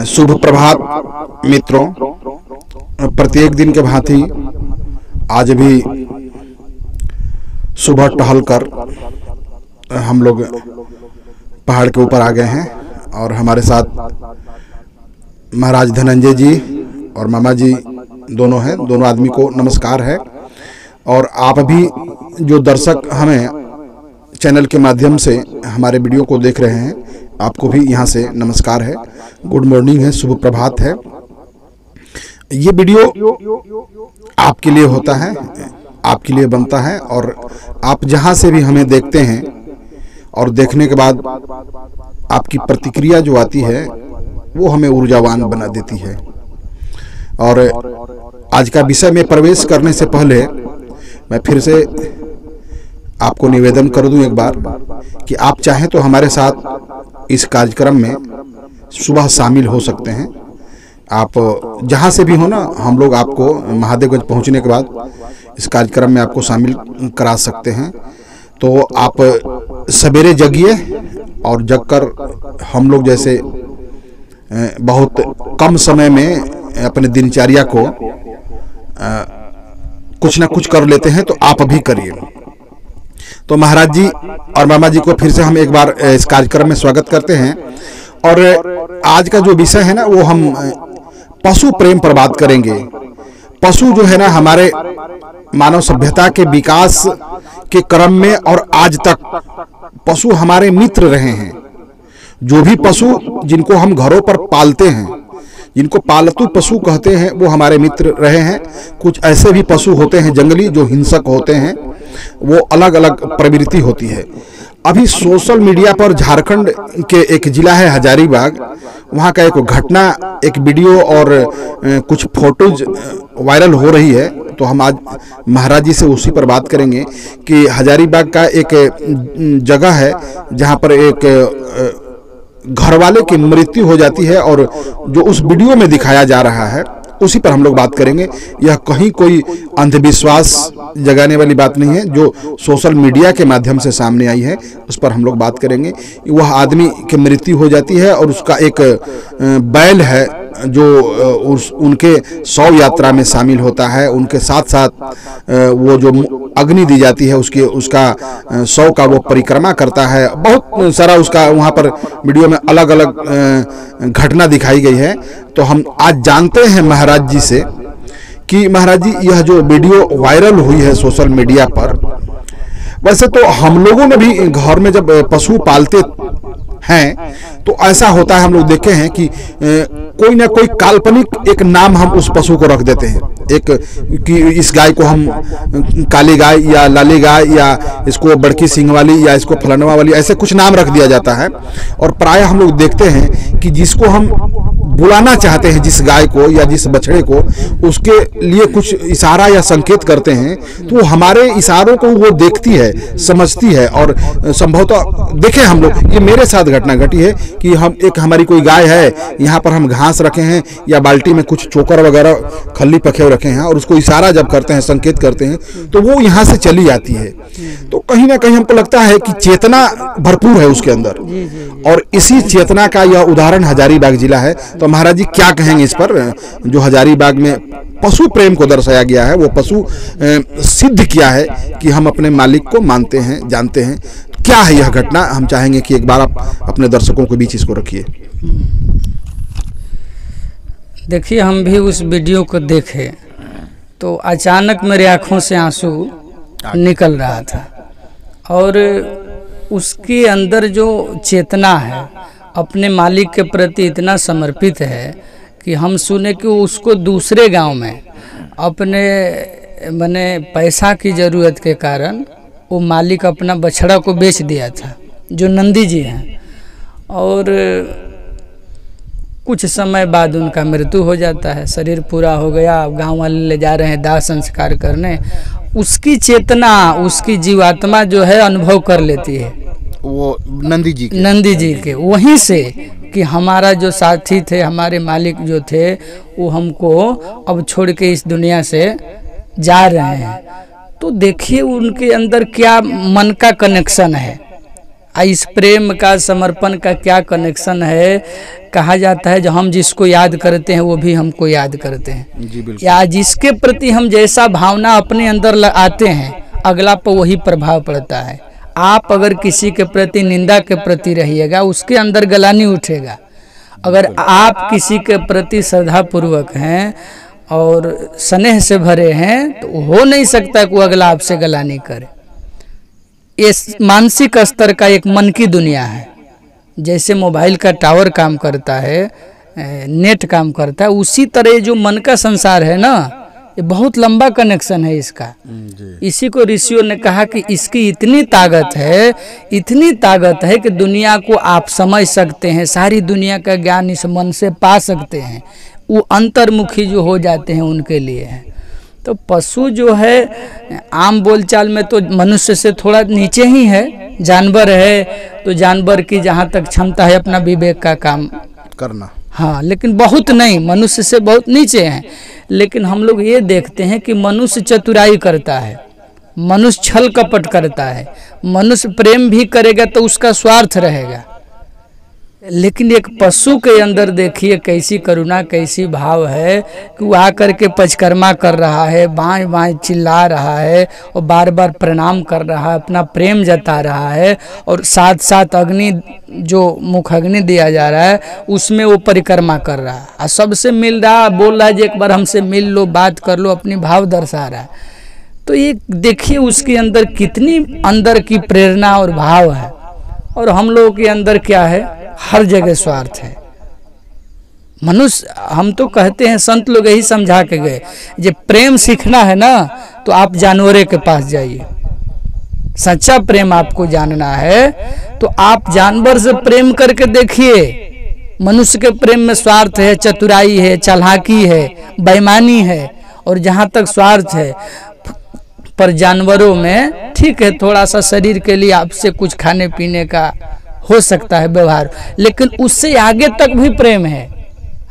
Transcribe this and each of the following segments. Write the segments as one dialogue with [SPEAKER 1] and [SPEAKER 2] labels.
[SPEAKER 1] शुभ प्रभात मित्रों। प्रत्येक दिन के भांति आज भी सुबह टहलकर हम लोग पहाड़ के ऊपर आ गए हैं और हमारे साथ महाराज धनंजय जी और मामा जी दोनों हैं। दोनों आदमी को नमस्कार है। और आप भी जो दर्शक हमें चैनल के माध्यम से हमारे वीडियो को देख रहे हैं, आपको भी यहाँ से नमस्कार है, गुड मॉर्निंग है, शुभ प्रभात है। ये वीडियो आपके लिए होता है, आपके लिए बनता है और आप जहाँ से भी हमें देखते हैं और देखने के बाद आपकी प्रतिक्रिया जो आती है वो हमें ऊर्जावान बना देती है। और आज का विषय में प्रवेश करने से पहले मैं फिर से आपको निवेदन कर दूं एक बार कि आप चाहें तो हमारे साथ इस कार्यक्रम में सुबह शामिल हो सकते हैं। आप जहां से भी हो ना, हम लोग आपको महादेवगंज पहुंचने के बाद इस कार्यक्रम में आपको शामिल करा सकते हैं। तो आप सवेरे जगिए और जगकर हम लोग जैसे बहुत कम समय में अपने दिनचर्या को कुछ ना कुछ कर लेते हैं, तो आप भी करिए। तो महाराज जी और मामा जी को फिर से हम एक बार इस कार्यक्रम में स्वागत करते हैं। और आज का जो विषय है ना, वो हम पशु प्रेम पर बात करेंगे। पशु जो है ना, हमारे मानव सभ्यता के विकास के क्रम में और आज तक पशु हमारे मित्र रहे हैं। जो भी पशु जिनको हम घरों पर पालते हैं, जिनको पालतू पशु कहते हैं, वो हमारे मित्र रहे हैं। कुछ ऐसे भी पशु होते हैं जंगली जो हिंसक होते हैं, वो अलग अलग प्रवृत्ति होती है। अभी सोशल मीडिया पर झारखंड के एक जिला है हजारीबाग, वहाँ का एक घटना, एक वीडियो और कुछ फोटोज वायरल हो रही है। तो हम आज महाराज जी से उसी पर बात करेंगे कि हजारीबाग का एक जगह है जहाँ पर एक घरवाले की मृत्यु हो जाती है और जो उस वीडियो में दिखाया जा रहा है उसी पर हम लोग बात करेंगे। यह कहीं कोई अंधविश्वास जगाने वाली बात नहीं है, जो सोशल मीडिया के माध्यम से सामने आई है, उस पर हम लोग बात करेंगे। वह आदमी की मृत्यु हो जाती है और उसका एक बैल है जो उनके शव यात्रा में शामिल होता है। उनके साथ साथ वो जो अग्नि दी जाती है उसका शव का वो परिक्रमा करता है। बहुत सारा उसका वहाँ पर वीडियो में अलग अलग घटना दिखाई गई है। तो हम आज जानते हैं महाराज जी से कि महाराज जी, यह जो वीडियो वायरल हुई है सोशल मीडिया पर, वैसे तो हम लोगों ने भी घर में जब पशु पालते हैं तो ऐसा होता है, हम लोग देखे हैं कि कोई ना कोई काल्पनिक एक नाम हम उस पशु को रख देते हैं। एक कि इस गाय को हम काली गाय या लाली गाय या इसको बड़की सींग वाली या इसको फलनवा वाली, ऐसे कुछ नाम रख दिया जाता है। और प्रायः हम लोग देखते हैं कि जिसको हम बुलाना चाहते हैं, जिस गाय को या जिस बछड़े को, उसके लिए कुछ इशारा या संकेत करते हैं तो हमारे इशारों को वो देखती है, समझती है। और संभवतः देखें हम लोग, ये मेरे साथ घटना घटी है कि हमारी कोई गाय है, यहाँ पर हम घास रखे हैं या बाल्टी में कुछ चोकर वगैरह खल्ली पखेव रखे हैं और उसको इशारा जब करते हैं, संकेत करते हैं, तो वो यहाँ से चली जाती है। तो कहीं ना कहीं हमको लगता है कि चेतना भरपूर है उसके अंदर, और इसी चेतना का यह उदाहरण हजारीबाग जिला है। तो महाराज जी क्या कहेंगे इस पर, जो हजारीबाग में पशु प्रेम को दर्शाया गया है, वो पशु सिद्ध किया है कि हम अपने मालिक को मानते हैं, जानते हैं। क्या है यह घटना, हम चाहेंगे कि एक बार आप अपने दर्शकों के बीच इसको रखिए।
[SPEAKER 2] देखिए, हम भी उस वीडियो को देखे तो अचानक मेरे आंखों से आंसू निकल रहा था। और उसके अंदर जो चेतना है अपने मालिक के प्रति इतना समर्पित है कि हम सुने कि उसको दूसरे गांव में अपने माने पैसा की ज़रूरत के कारण वो मालिक अपना बछड़ा को बेच दिया था, जो नंदी जी हैं। और कुछ समय बाद उनका मृत्यु हो जाता है, शरीर पूरा हो गया, गांव वाले ले जा रहे हैं दाह संस्कार करने। उसकी चेतना, उसकी जीवात्मा जो है अनुभव कर लेती है
[SPEAKER 1] वो नंदी जी के
[SPEAKER 2] वहीं से कि हमारा जो साथी थे, हमारे मालिक जो थे, वो हमको अब छोड़ के इस दुनिया से जा रहे हैं। तो देखिए उनके अंदर क्या मन का कनेक्शन है। इस प्रेम का समर्पण का क्या कनेक्शन है? कहा जाता है जो हम जिसको याद करते हैं वो भी हमको याद करते हैं।
[SPEAKER 1] जी बिल्कुल।
[SPEAKER 2] या जिसके प्रति हम जैसा भावना अपने अंदर आते हैं अगला पर वही प्रभाव पड़ता है। आप अगर किसी के प्रति निंदा के प्रति रहिएगा उसके अंदर गलानी उठेगा। अगर आप किसी के प्रति श्रद्धापूर्वक हैं और स्नेह से भरे हैं तो हो नहीं सकता कि वो अगला आपसे गलानी करे। ये मानसिक स्तर का एक मन की दुनिया है। जैसे मोबाइल का टावर काम करता है, नेट काम करता है, उसी तरह जो मन का संसार है ना, ये बहुत लंबा कनेक्शन है इसका। इसी को ऋषियों ने कहा कि इसकी इतनी ताकत है कि दुनिया को आप समझ सकते हैं, सारी दुनिया का ज्ञान इस मन से पा सकते हैं। वो अंतर्मुखी जो हो जाते हैं उनके लिए है। तो पशु जो है आम बोलचाल में तो मनुष्य से थोड़ा नीचे ही है, जानवर है तो जानवर की जहाँ तक क्षमता है अपना विवेक का काम
[SPEAKER 1] करना,
[SPEAKER 2] हाँ, लेकिन बहुत नहीं, मनुष्य से बहुत नीचे हैं। लेकिन हम लोग ये देखते हैं कि मनुष्य चतुराई करता है, मनुष्य छल कपट करता है, मनुष्य प्रेम भी करेगा तो उसका स्वार्थ रहेगा। लेकिन एक पशु के अंदर देखिए कैसी करुणा, कैसी भाव है कि वो आकर के पचकर्मा कर रहा है, बाएं बाएं चिल्ला रहा है और बार बार प्रणाम कर रहा है, अपना प्रेम जता रहा है। और साथ साथ अग्नि जो मुख अग्नि दिया जा रहा है उसमें वो परिक्रमा कर रहा है और सबसे मिल रहा, बोल रहा है कि एक बार हमसे मिल लो, बात कर लो, अपनी भाव दर्शा रहा है। तो ये देखिए उसके अंदर कितनी अंदर की प्रेरणा और भाव है। और हम लोगों के अंदर क्या है, हर जगह स्वार्थ है। मनुष्य, हम तो कहते हैं, संत लोग यही समझा के गए, जब प्रेम सीखना है ना तो आप जानवरों के पास जाइए। सच्चा प्रेम आपको जानना है तो आप जानवर से प्रेम करके देखिए। मनुष्य के प्रेम में स्वार्थ है, चतुराई है, चालाकी है, बेईमानी है और जहाँ तक स्वार्थ है। पर जानवरों में ठीक है, थोड़ा सा शरीर के लिए आपसे कुछ खाने पीने का हो सकता है व्यवहार, लेकिन उससे आगे तक भी प्रेम है।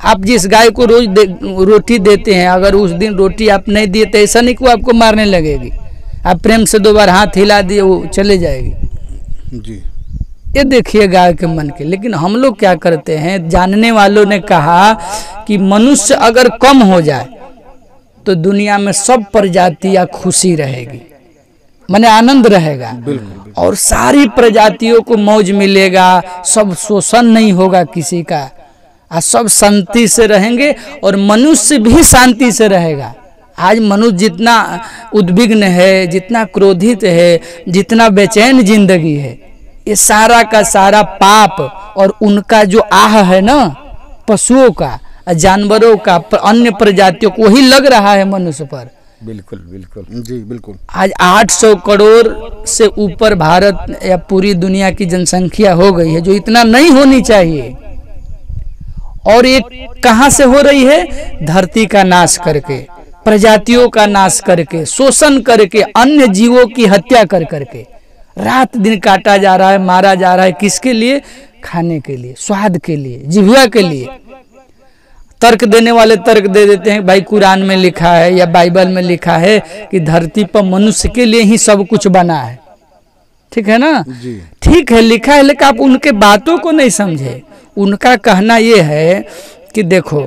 [SPEAKER 2] आप जिस गाय को रोज रोटी देते हैं, अगर उस दिन रोटी आप नहीं दिए तो ऐसा नहीं कि वो आपको मारने लगेगी। आप प्रेम से 2 बार हाथ हिला दिए वो चले जाएगी जी। ये देखिए गाय के मन के। लेकिन हम लोग क्या करते हैं, जानने वालों ने कहा कि मनुष्य अगर कम हो जाए तो दुनिया में सब प्रजातियां खुशी रहेगी, माने आनंद रहेगा और सारी प्रजातियों को मौज मिलेगा, सब शोषण नहीं होगा किसी का, और सब शांति से रहेंगे और मनुष्य भी शांति से रहेगा। आज मनुष्य जितना उद्विग्न है, जितना क्रोधित है, जितना बेचैन जिंदगी है, ये सारा का सारा पाप और उनका जो आह है ना, पशुओं का, जानवरों का, अन्य प्रजातियों को वही लग रहा है मनुष्य पर।
[SPEAKER 1] बिल्कुल बिल्कुल जी बिल्कुल।
[SPEAKER 2] आज 800 करोड़ से ऊपर भारत या पूरी दुनिया की जनसंख्या हो गई है, जो इतना नहीं होनी चाहिए। और ये कहां से हो रही है? धरती का नाश करके, प्रजातियों का नाश करके, शोषण करके, अन्य जीवों की हत्या कर करके रात दिन काटा जा रहा है, मारा जा रहा है। किसके लिए? खाने के लिए, स्वाद के लिए, जिह्वा के लिए। तर्क देने वाले तर्क दे देते हैं, भाई कुरान में लिखा है या बाइबल में लिखा है कि धरती पर मनुष्य के लिए ही सब कुछ बना है। ठीक है ना जी। ठीक है, लिखा है, लेकिन आप उनके बातों को नहीं समझे। उनका कहना ये है कि देखो,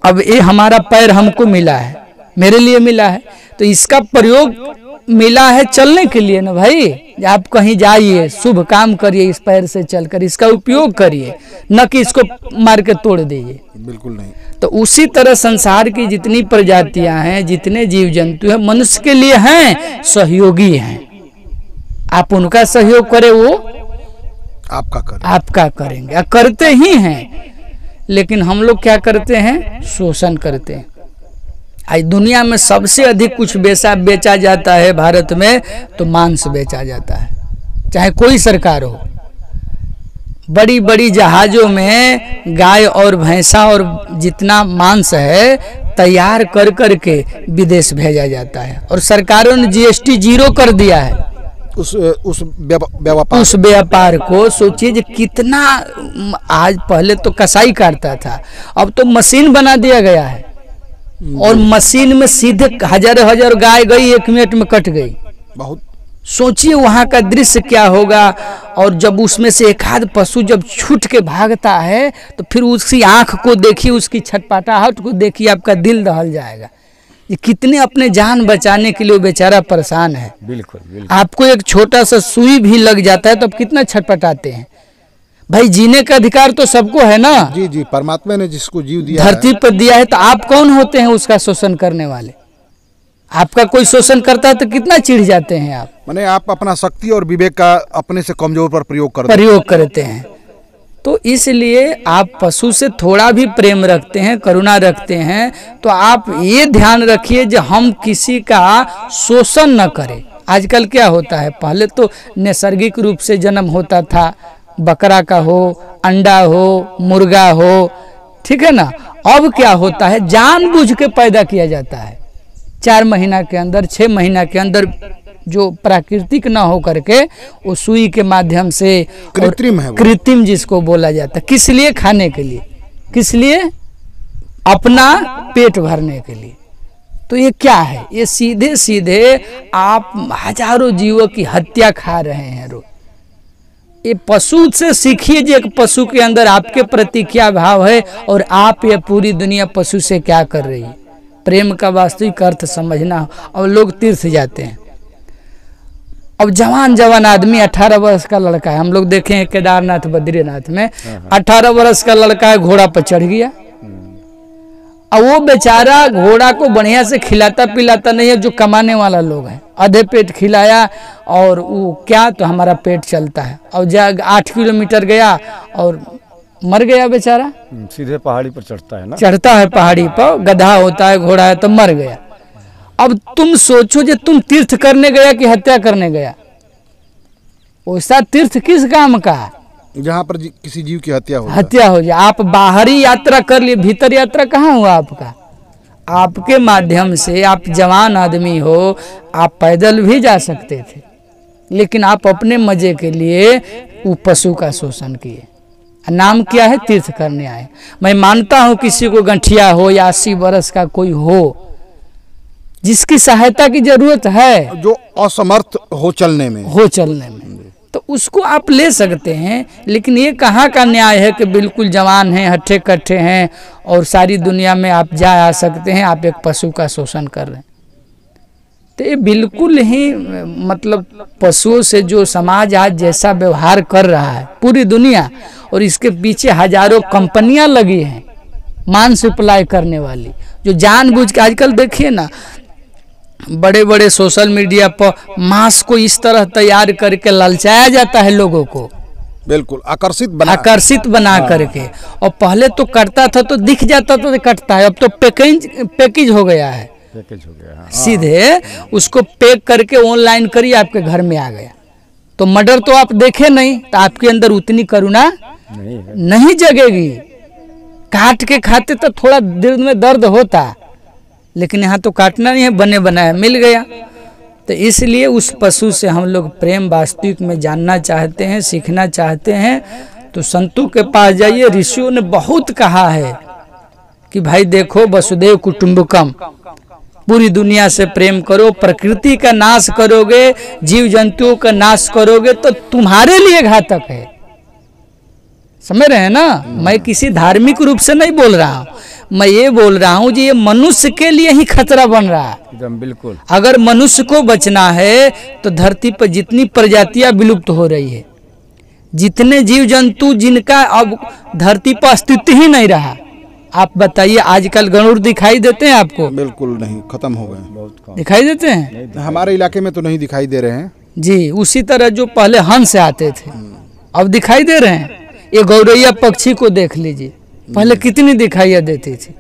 [SPEAKER 2] अब ये हमारा पैर हमको मिला है, मेरे लिए मिला है, तो इसका प्रयोग मिला है चलने के लिए ना भाई। आप कहीं जाइए, शुभ काम करिए, इस पैर से चलकर इसका उपयोग करिए, न कि इसको मार के तोड़ दीजिए।
[SPEAKER 1] बिल्कुल नहीं।
[SPEAKER 2] तो उसी तरह संसार की जितनी प्रजातियां हैं, जितने जीव जंतु हैं, मनुष्य के लिए हैं, सहयोगी हैं। आप उनका सहयोग करें, वो आपका करेंगे, करते ही हैं। लेकिन हम लोग क्या करते हैं? शोषण करते हैं। आज दुनिया में सबसे अधिक कुछ बेचा जाता है भारत में तो मांस बेचा जाता है, चाहे कोई सरकार हो। बड़ी बड़ी जहाजों में गाय और भैंसा और जितना मांस है तैयार कर करके विदेश भेजा जाता है। और सरकारों ने जीएसटी 0 कर दिया है
[SPEAKER 1] उस
[SPEAKER 2] व्यापार को। सोचिए कितना, आज पहले तो कसाई काटता था, अब तो मशीन बना दिया गया है और मशीन में सीधे हजारों गाय गई, 1 मिनट में कट गई।
[SPEAKER 1] बहुत
[SPEAKER 2] सोचिए वहाँ का दृश्य क्या होगा। और जब उसमें से एक आध पशु जब छूट के भागता है तो फिर उसकी आंख को देखिए, उसकी छटपटाहट को देखिए, आपका दिल दहल जाएगा। ये कितने अपने जान बचाने के लिए वो बेचारा परेशान है।
[SPEAKER 3] बिल्कुल, बिल्कुल।
[SPEAKER 2] आपको एक छोटा सा सुई भी लग जाता है तो आप कितना छटपटाते हैं। भाई जीने का अधिकार तो सबको है ना।
[SPEAKER 1] जी जी, परमात्मा ने जिसको जीव दिया
[SPEAKER 2] धरती पर दिया है, तो आप कौन होते हैं उसका शोषण करने वाले। आपका कोई शोषण करता है तो कितना चिढ़ जाते हैं आप।
[SPEAKER 1] माने आप अपना शक्ति और विवेक का अपने से कमजोर पर
[SPEAKER 2] प्रयोग करते हैं। तो इसलिए आप पशु से थोड़ा भी प्रेम रखते हैं, करुणा रखते हैं, तो आप ये ध्यान रखिए जो हम किसी का शोषण न करें। आजकल क्या होता है, पहले तो नैसर्गिक रूप से जन्म होता था, बकरा का हो, अंडा हो, मुर्गा हो, ठीक है ना। अब क्या होता है, जानबूझ के पैदा किया जाता है। 4 महीना के अंदर, 6 महीना के अंदर, जो प्राकृतिक ना हो करके वो सुई के माध्यम से,
[SPEAKER 1] कृत्रिम है,
[SPEAKER 2] कृत्रिम जिसको बोला जाता है। किस लिए? खाने के लिए। किस लिए? अपना पेट भरने के लिए। तो ये क्या है? ये सीधे सीधे आप हजारों जीवों की हत्या खा रहे हैं रोज। ये पशु से सीखिए कि एक पशु के अंदर आपके प्रति क्या भाव है और आप ये पूरी दुनिया पशु से क्या कर रही है। प्रेम का वास्तविक अर्थ समझना। और लोग तीर्थ जाते हैं। अब जवान आदमी 18 वर्ष का लड़का है, हम लोग देखे हैं केदारनाथ बद्रीनाथ में 18 वर्ष का लड़का है, घोड़ा पर चढ़ गया। अब वो बेचारा घोड़ा को बढ़िया से खिलाता पिलाता नहीं है, जो कमाने वाला लोग है। आधे पेट खिलाया और वो क्या, तो हमारा पेट चलता है। और जब 8 किलोमीटर गया और मर गया बेचारा।
[SPEAKER 3] सीधे पहाड़ी पर चढ़ता है ना,
[SPEAKER 2] चढ़ता है पहाड़ी पर, गधा होता है, घोड़ा है, तो मर गया। अब तुम सोचो जो तुम तीर्थ करने गया कि हत्या करने गया। वैसा तीर्थ किस काम का,
[SPEAKER 1] जहाँ पर किसी जीव की हत्या
[SPEAKER 2] हो जाए। आप बाहरी यात्रा कर लिए, भीतर यात्रा कहाँ हुआ आपका। आपके माध्यम से आप जवान आदमी हो, आप पैदल भी जा सकते थे, लेकिन आप अपने मजे के लिए वो पशु का शोषण किए। नाम क्या है? तीर्थ करने आए। मैं मानता हूँ किसी को गंठिया हो या 80 वर्ष का कोई हो जिसकी सहायता की जरूरत है,
[SPEAKER 1] जो असमर्थ हो चलने में,
[SPEAKER 2] तो उसको आप ले सकते हैं। लेकिन ये कहाँ का न्याय है कि बिल्कुल जवान हैं, हट्ठे कट्ठे हैं और सारी दुनिया में आप जा आ सकते हैं, आप एक पशु का शोषण कर रहे हैं। तो ये बिल्कुल ही मतलब पशुओं से जो समाज आज जैसा व्यवहार कर रहा है पूरी दुनिया, और इसके पीछे हजारों कंपनियां लगी हैं मांस सप्लाई करने वाली, जो जानबूझ के। आजकल देखिए ना, बड़े बड़े सोशल मीडिया पर मांस को इस तरह तैयार करके ललचाया जाता है लोगों को,
[SPEAKER 1] बिल्कुल आकर्षित
[SPEAKER 2] बना करके। और पहले तो कटता था तो दिख जाता था तो कटता है, अब तो पैकेज हो गया है।
[SPEAKER 3] हाँ।
[SPEAKER 2] सीधे उसको पैक करके ऑनलाइन करिए, आपके घर में आ गया। तो मर्डर तो आप देखे नहीं, तो आपके अंदर उतनी करुणा नहीं जगेगी। काट के खाते तो थोड़ा दिल में दर्द होता, लेकिन यहाँ तो काटना नहीं है, बने बनाया मिल गया। तो इसलिए उस पशु से हम लोग प्रेम वास्तविक में जानना चाहते हैं, सीखना चाहते हैं, तो संतों के पास जाइए। ऋषियों ने बहुत कहा है कि भाई देखो, वसुदेव कुटुंबकम, पूरी दुनिया से प्रेम करो। प्रकृति का नाश करोगे, जीव जंतुओं का नाश करोगे तो तुम्हारे लिए घातक है। समझ रहे हैं ना। मैं किसी धार्मिक रूप से नहीं बोल रहा हूँ, मैं ये बोल रहा हूँ जी ये मनुष्य के लिए ही खतरा बन रहा है।
[SPEAKER 3] एकदम बिल्कुल।
[SPEAKER 2] अगर मनुष्य को बचना है तो धरती पर जितनी प्रजातियां विलुप्त हो रही है, जितने जीव जंतु जिनका अब धरती पर अस्तित्व ही नहीं रहा, आप बताइए। आजकल गरुड़ दिखाई देते हैं आपको?
[SPEAKER 1] बिल्कुल नहीं, खत्म हो गए।
[SPEAKER 3] बहुत कम
[SPEAKER 2] दिखाई देते हैं?
[SPEAKER 1] हमारे इलाके में तो नहीं दिखाई दे रहे हैं
[SPEAKER 2] जी। उसी तरह जो पहले हंस आते थे अब दिखाई दे रहे हैं। ये गौरैया पक्षी को देख लीजिए, पहले कितनी दिखाई देती थी।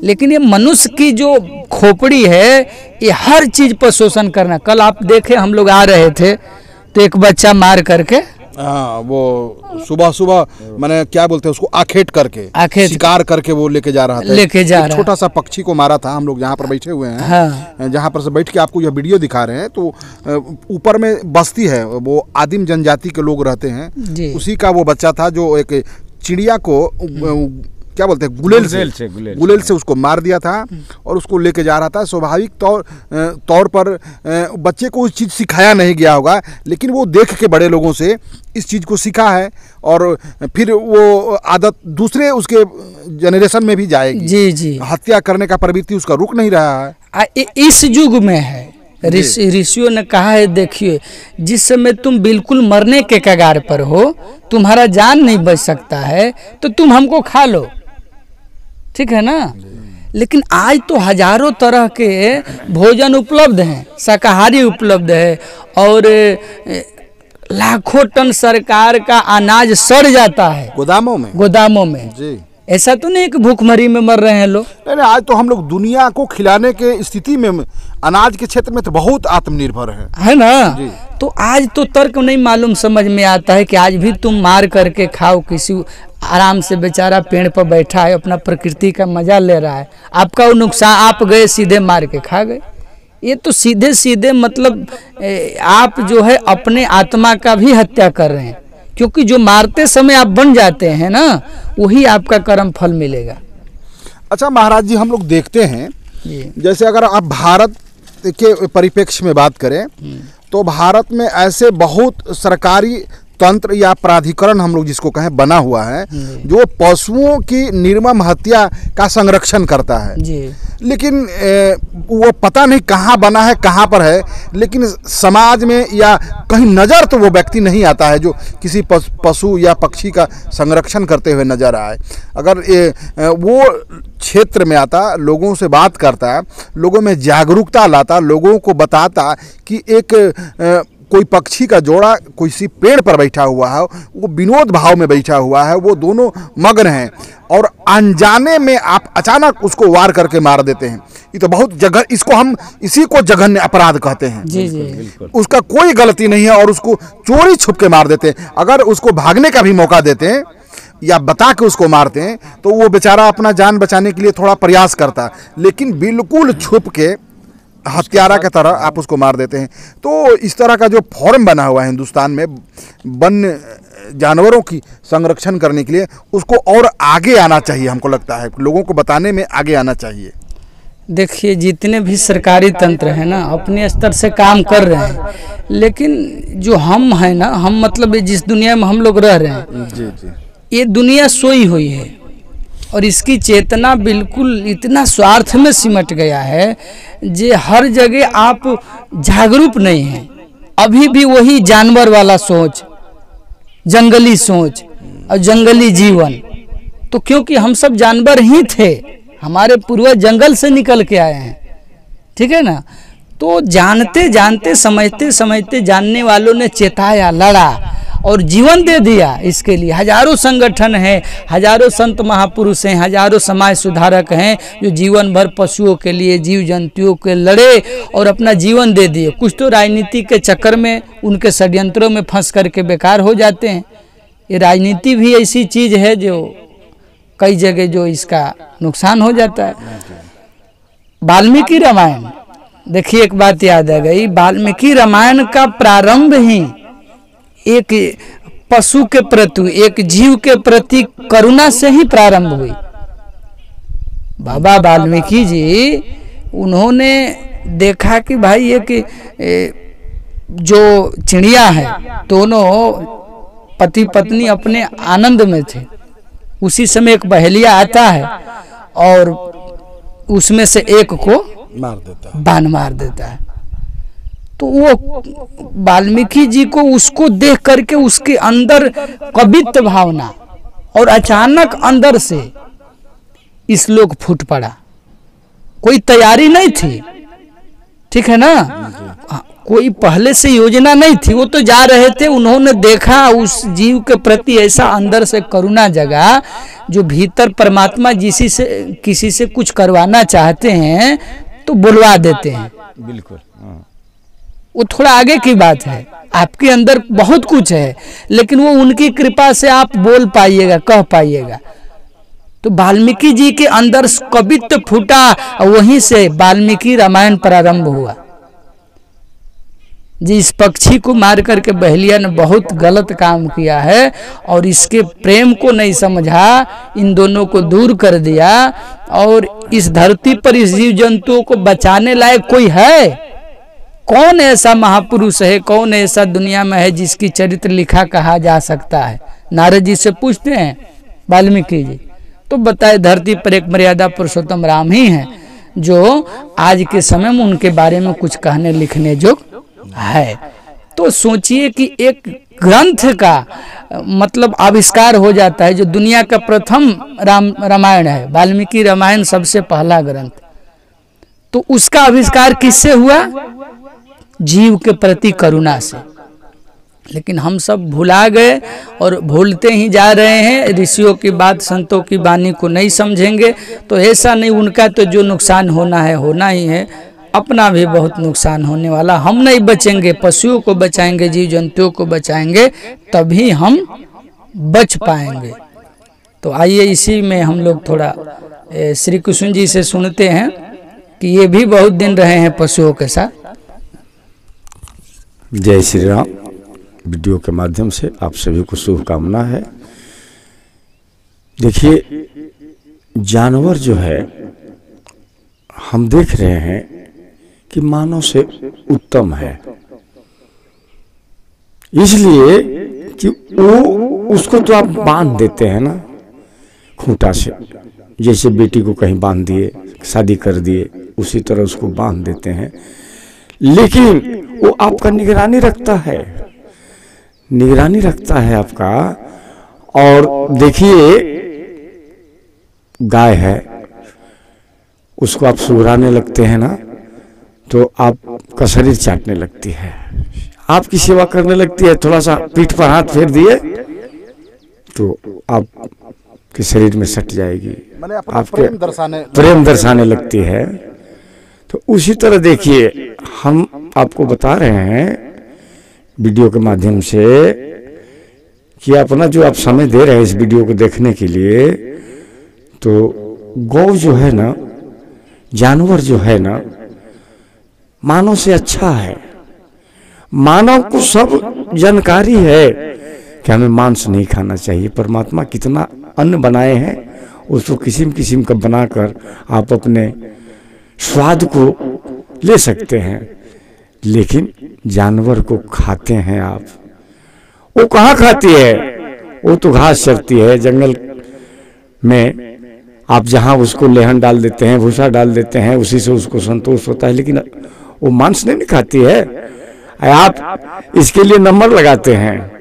[SPEAKER 2] लेकिन ये मनुष्य की जो खोपड़ी है, ये हर चीज पर शोषण करना। कल आप देखे, हम लोग आ रहे थे तो एक बच्चा मार करके,
[SPEAKER 1] हाँ, वो सुबह मैंने क्या बोलते हैं उसको, आखेट शिकार करके वो लेके जा रहा था। छोटा सा पक्षी को मारा था। हम लोग जहाँ पर बैठे हुए हैं, हाँ। जहाँ पर से बैठ के आपको यह वीडियो दिखा रहे हैं, तो ऊपर में बस्ती है, वो आदिम जनजाति के लोग रहते हैं, उसी का वो बच्चा था जो एक चिड़िया को क्या बोलते हैं, गुलेल से उसको मार दिया था और उसको लेके जा रहा था। स्वाभाविक तौर पर बच्चे को उस चीज़ सिखाया नहीं गया होगा, लेकिन वो देख के बड़े लोगों से इस चीज़ को सीखा है और फिर वो आदत दूसरे उसके जनरेशन में भी जाएगी।
[SPEAKER 2] जी जी,
[SPEAKER 1] हत्या करने का प्रवृत्ति उसका रुक नहीं रहा है।
[SPEAKER 2] इस युग में है। ऋषियों ने कहा है, देखिए जिस समय तुम बिल्कुल मरने के कगार पर हो, तुम्हारा जान नहीं बच सकता है, तो तुम हमको खा लो, ठीक है ना। लेकिन आज तो हजारों तरह के भोजन उपलब्ध हैं, शाकाहारी उपलब्ध है और लाखों टन सरकार का अनाज सड़ जाता है गोदामों में
[SPEAKER 1] जी।
[SPEAKER 2] ऐसा तो नहीं कि भूखमरी में मर रहे हैं लोग।
[SPEAKER 1] नहीं, आज तो हम लोग दुनिया को खिलाने के स्थिति में अनाज के क्षेत्र में तो बहुत आत्मनिर्भर है
[SPEAKER 2] ना जी। तो आज तो तर्क नहीं मालूम समझ में आता है कि आज भी तुम मार करके खाओ, किसी आराम से बेचारा पेड़ पर बैठा है, अपना प्रकृति का मजा ले रहा है, आपका वो नुकसान, आप गए सीधे मार के खा गए। ये तो सीधे सीधे मतलब आप जो है अपने आत्मा का भी हत्या कर रहे हैं, क्योंकि जो मारते समय आप बन जाते हैं ना, वही आपका कर्म फल मिलेगा।
[SPEAKER 1] अच्छा महाराज जी, हम लोग देखते हैं जैसे अगर आप भारत के परिप्रेक्ष्य में बात करें तो भारत में ऐसे बहुत सरकारी तंत्र या प्राधिकरण हम लोग जिसको कहें बना हुआ है जो पशुओं की निर्मम हत्या का संरक्षण करता है
[SPEAKER 2] जी।
[SPEAKER 1] लेकिन वो पता नहीं कहाँ बना है, कहाँ पर है, लेकिन समाज में या कहीं नज़र तो वो व्यक्ति नहीं आता है जो किसी पशु या पक्षी का संरक्षण करते हुए नजर आए। अगर वो क्षेत्र में आता, लोगों से बात करता, लोगों में जागरूकता लाता, लोगों को बताता कि एक कोई पक्षी का जोड़ा किसी पेड़ पर बैठा हुआ है, वो विनोद भाव में बैठा हुआ है, वो दोनों मग्न हैं और अनजाने में आप अचानक उसको वार करके मार देते हैं। ये तो बहुत जगह, इसको हम इसी को जघन्य अपराध कहते हैं
[SPEAKER 2] जी जी।
[SPEAKER 1] उसका कोई गलती नहीं है और उसको चोरी छुप के मार देते हैं। अगर उसको भागने का भी मौका देते हैं या बता के उसको मारते हैं तो वो बेचारा अपना जान बचाने के लिए थोड़ा प्रयास करता, लेकिन बिल्कुल छुप के हत्यारा की तरह आप उसको मार देते हैं। तो इस तरह का जो फॉर्म बना हुआ है हिंदुस्तान में वन्य जानवरों की संरक्षण करने के लिए, उसको और आगे आना चाहिए। हमको लगता है लोगों को बताने में आगे आना चाहिए।
[SPEAKER 2] देखिए जितने भी सरकारी तंत्र हैं ना, अपने स्तर से काम कर रहे हैं, लेकिन जो हम हैं ना, हम मतलब जिस दुनिया में हम लोग रह रहे हैं
[SPEAKER 1] जी जी,
[SPEAKER 2] ये दुनिया सोई हुई है और इसकी चेतना बिल्कुल इतना स्वार्थ में सिमट गया है जे हर जगह आप जागरूक नहीं हैं। अभी भी वही जानवर वाला सोच, जंगली सोच और जंगली जीवन। तो क्योंकि हम सब जानवर ही थे, हमारे पूर्वज जंगल से निकल के आए हैं, ठीक है ना। तो जानते जानते समझते समझते जानने वालों ने चेताया, लड़ा और जीवन दे दिया। इसके लिए हजारों संगठन हैं, हजारों संत महापुरुष हैं, हजारों समाज सुधारक हैं जो जीवन भर पशुओं के लिए, जीव जंतुओं के लड़े और अपना जीवन दे दिए। कुछ तो राजनीति के चक्कर में, उनके षड्यंत्रों में फंस करके बेकार हो जाते हैं। ये राजनीति भी ऐसी चीज़ है जो कई जगह जो इसका नुकसान हो जाता है। वाल्मीकि रामायण, देखिए एक बात याद आ गई, वाल्मीकि रामायण का प्रारंभ ही एक पशु के प्रति, एक जीव के प्रति करुणा से ही प्रारंभ हुई। बाबा वाल्मीकि जी उन्होंने देखा कि भाई ये कि जो चिड़िया है, दोनों पति पत्नी अपने आनंद में थे। उसी समय एक बहेलिया आता है और उसमें से एक को
[SPEAKER 1] मार देता है,
[SPEAKER 2] बाण मार देता है। तो वो वाल्मीकि जी को उसको देख करके उसके अंदर कवित्व भावना और अचानक अंदर से श्लोक फूट पड़ा। कोई तैयारी नहीं थी, ठीक है ना, कोई पहले से योजना नहीं थी, वो तो जा रहे थे। उन्होंने देखा उस जीव के प्रति ऐसा अंदर से करुणा जगा, जो भीतर परमात्मा किसी से कुछ करवाना चाहते हैं तो बुलवा देते हैं।
[SPEAKER 3] बिल्कुल,
[SPEAKER 2] वो थोड़ा आगे की बात है, आपके अंदर बहुत कुछ है, लेकिन वो उनकी कृपा से आप बोल पाइएगा, कह पाइएगा। तो वाल्मीकि जी के अंदर कवित्व फूटा, वहीं से वाल्मीकि रामायण प्रारंभ हुआ। जी इस पक्षी को मार करके बहेलिया ने बहुत गलत काम किया है और इसके प्रेम को नहीं समझा, इन दोनों को दूर कर दिया। और इस धरती पर इस जीव जंतुओं को बचाने लायक कोई है? कौन ऐसा महापुरुष है, कौन ऐसा दुनिया में है जिसकी चरित्र लिखा कहा जा सकता है? नारद जी से पूछते हैं वाल्मीकि जी, तो बताए धरती पर एक मर्यादा पुरुषोत्तम राम ही हैं जो आज के समय में उनके बारे में कुछ कहने लिखने जो है। तो सोचिए कि एक ग्रंथ का मतलब आविष्कार हो जाता है, जो दुनिया का प्रथम रामायण है, वाल्मीकि रामायण सबसे पहला ग्रंथ, तो उसका आविष्कार किससे हुआ? जीव के प्रति करुणा से। लेकिन हम सब भुला गए और भूलते ही जा रहे हैं, ऋषियों की बात संतों की वाणी को नहीं समझेंगे तो ऐसा नहीं, उनका तो जो नुकसान होना है होना ही है, अपना भी बहुत नुकसान होने वाला। हम नहीं बचेंगे, पशुओं को बचाएंगे, जीव जंतुओं को बचाएंगे, तभी हम बच पाएंगे। तो आइए इसी में हम लोग थोड़ा श्री कृष्ण जी से सुनते हैं कि ये भी बहुत दिन रहे हैं पशुओं के साथ।
[SPEAKER 3] जय श्री राम। वीडियो के माध्यम से आप सभी को शुभकामना है। देखिए, जानवर जो है हम देख रहे हैं कि मानव से उत्तम है, इसलिए कि वो उसको तो आप बांध देते हैं ना खूंटा से, जैसे बेटी को कहीं बांध दिए, शादी कर दिए, उसी तरह उसको बांध देते हैं। लेकिन वो आपका निगरानी रखता है, निगरानी रखता है आपका। और देखिए, गाय है, उसको आप सुघराने लगते हैं ना तो आपका शरीर चाटने लगती है, आपकी सेवा करने लगती है। थोड़ा सा पीठ पर हाथ फेर दिए तो आपके शरीर में सट जाएगी, आपके प्रेम दर्शाने लगती है। तो उसी तरह देखिए, हम आपको बता रहे हैं वीडियो के माध्यम से कि अपना जो आप समय दे रहे हैं इस वीडियो को देखने के लिए, तो गौ जो है ना, जानवर जो है ना, मानव से अच्छा है। मानव को सब जानकारी है कि हमें मांस नहीं खाना चाहिए। परमात्मा कितना अन्न बनाए हैं, उसको किस्म किस्म का बनाकर आप अपने स्वाद को ले सकते हैं। लेकिन जानवर को खाते हैं आप, वो कहाँ खाती है? वो तो घास चरती है जंगल में। आप जहाँ उसको लेहन डाल देते हैं, भूसा डाल देते हैं, उसी से उसको संतोष होता है, लेकिन वो मांस नहीं खाती है। आप इसके लिए नंबर लगाते हैं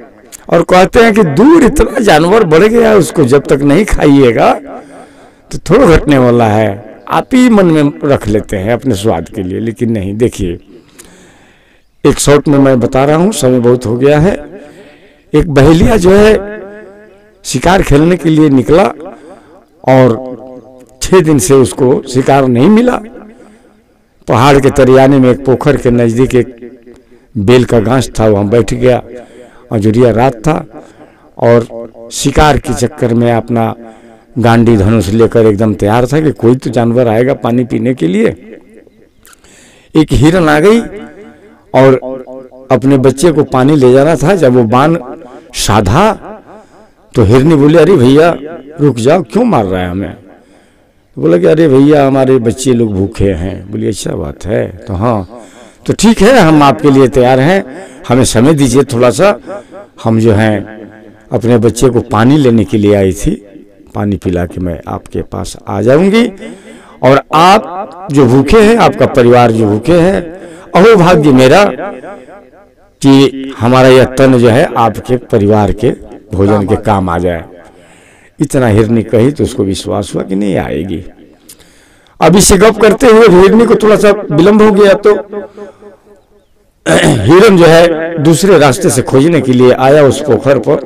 [SPEAKER 3] और कहते हैं कि दूर इतना जानवर बढ़ गया, उसको जब तक नहीं खाइएगा तो थोड़ा घटने वाला है। आप ही मन में रख लेते हैं अपने स्वाद के लिए। लेकिन नहीं, देखिए, एक शॉर्ट में मैं बता रहा हूँ, समय बहुत हो गया है। एक बहेलिया जो है शिकार खेलने के लिए निकला और 6 दिन से उसको शिकार नहीं मिला। पहाड़ के तरियाने में एक पोखर के नजदीक एक बेल का गांछ था, वहां बैठ गया। अजुरिया रात था और शिकार के चक्कर में अपना गांडी धनुष लेकर एकदम तैयार था कि कोई तो जानवर आएगा पानी पीने के लिए। एक हिरन आ गई और अपने बच्चे को पानी ले जाना था। जब वो बाण साधा तो हिरनी बोले, अरे भैया रुक जाओ, क्यों मार रहा है हमें? तो बोला कि अरे भैया हमारे बच्चे लोग भूखे हैं। बोलिए अच्छा बात है, तो हाँ तो ठीक है, हम आपके लिए तैयार हैं, हमें समय दीजिए थोड़ा सा। हम जो हैं अपने बच्चे को पानी लेने के लिए आई थी, पानी पिला के मैं आपके पास आ जाऊंगी। और आप जो भूखे हैं, आपका परिवार जो भूखे है, अहो भाग्य मेरा कि हमारा यह तन जो है आपके परिवार के भोजन के काम आ जाए। इतना हिरनी कही तो उसको विश्वास हुआ कि नहीं आएगी। अब इससे गप करते हुए हिरनी को थोड़ा सा विलंब हो गया, तो हिरन जो है दूसरे रास्ते से खोजने के लिए आया उस पोखर पर।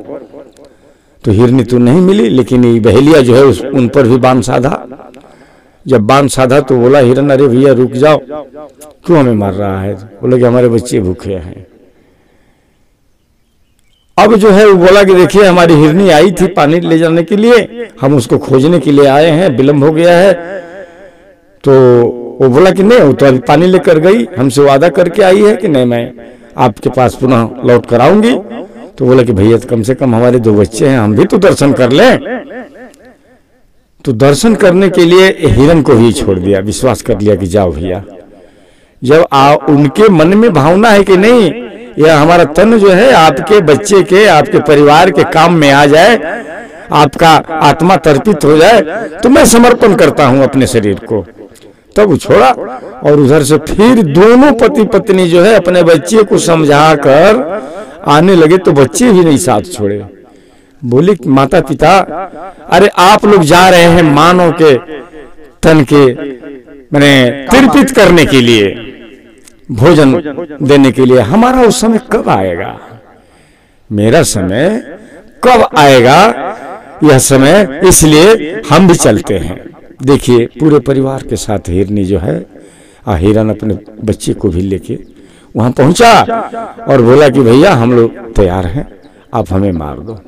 [SPEAKER 3] तो हिरनी तो नहीं मिली, लेकिन ये बहेलिया जो है उन पर भी बाण साधा। जब बाण साधा तो बोला हिरन, अरे भैया रुक जाओ, क्यों हमें मार रहा है? बोले कि हमारे बच्चे भूखे हैं। अब जो है वो बोला कि देखिए हमारी हिरनी आई थी पानी ले जाने के लिए, हम उसको खोजने के लिए आए हैं, विलंब हो गया है। तो वो बोला कि नहीं, वो तो अभी पानी लेकर गई, हमसे वादा करके आई है कि नहीं मैं आपके पास पुनः लौट कर आऊंगी। तो बोला कि भैया कम से कम हमारे 2 बच्चे हैं, हम भी तो दर्शन कर लें। तो दर्शन करने के लिए हिरण को ही छोड़ दिया, विश्वास कर लिया कि जाओ भैया। जब उनके मन में भावना है कि नहीं, यह हमारा तन जो है आपके बच्चे के, आपके परिवार के काम में आ जाए, आपका आत्मा तर्पित हो जाए, तो मैं समर्पण करता हूं अपने शरीर को। तब वो छोड़ा और उधर से फिर दोनों पति पत्नी जो है अपने बच्चे को समझा कर आने लगे, तो बच्चे भी नहीं साथ छोड़े। बोले माता पिता, अरे आप लोग जा रहे हैं मानव के तन के मैंने तर्पित करने के लिए, भोजन देने के लिए, हमारा उस समय कब आएगा? मेरा समय कब आएगा यह समय, इसलिए हम भी चलते हैं। देखिए पूरे परिवार के साथ हिरनी जो है, हिरन अपने बच्चे को भी लेके वहां पहुंचा और बोला कि भैया हम लोग तैयार हैं, आप हमें मार दो।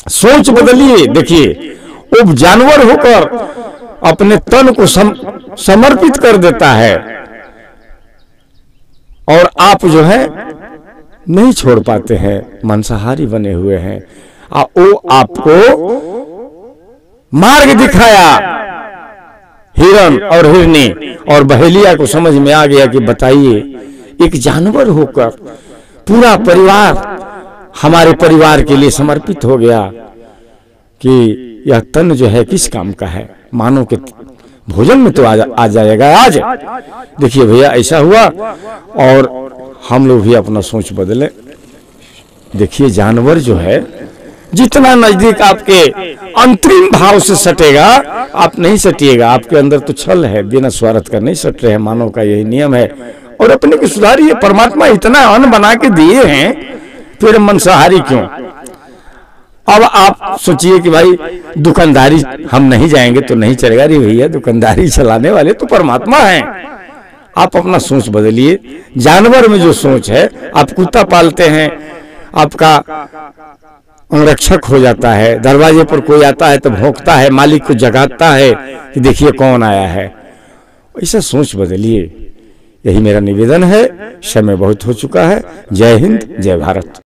[SPEAKER 3] सोच बदलिए। देखिए वो जानवर होकर अपने तन को समर्पित कर देता है और आप जो है नहीं छोड़ पाते हैं, मांसाहारी बने हुए हैं। वो आपको मार्ग दिखाया, हिरन और हिरनी, और बहेलिया को समझ में आ गया कि बताइए एक जानवर होकर पूरा परिवार हमारे परिवार के लिए समर्पित हो गया कि यह तन जो है किस काम का है, मानव के भोजन में तो आ जाएगा आज। देखिए भैया ऐसा हुआ और हम लोग भी अपना सोच बदले। देखिए जानवर जो है जितना नजदीक आपके अंतरिम भाव से सटेगा, आप नहीं सटिएगा। आपके अंदर तो छल है, बिना स्वार्थ का नहीं सट रहे हैं, मानव का यही नियम है। और अपने को सुधारिए, परमात्मा इतना अन्न बना के दिए हैं, फिर मांसाहारी क्यों? अब आप सोचिए कि भाई दुकानदारी हम नहीं जाएंगे तो नहीं चलेगा। अरे भैया दुकानदारी चलाने वाले तो परमात्मा हैं। आप अपना सोच बदलिए। जानवर में जो सोच है, आप कुत्ता पालते हैं, आपका अंगरक्षक हो जाता है, दरवाजे पर कोई आता है तो भौंकता है, मालिक को जगाता है कि देखिए कौन आया है। ऐसा सोच बदलिए, यही मेरा निवेदन है। समय बहुत हो चुका है। जय हिंद, जय भारत।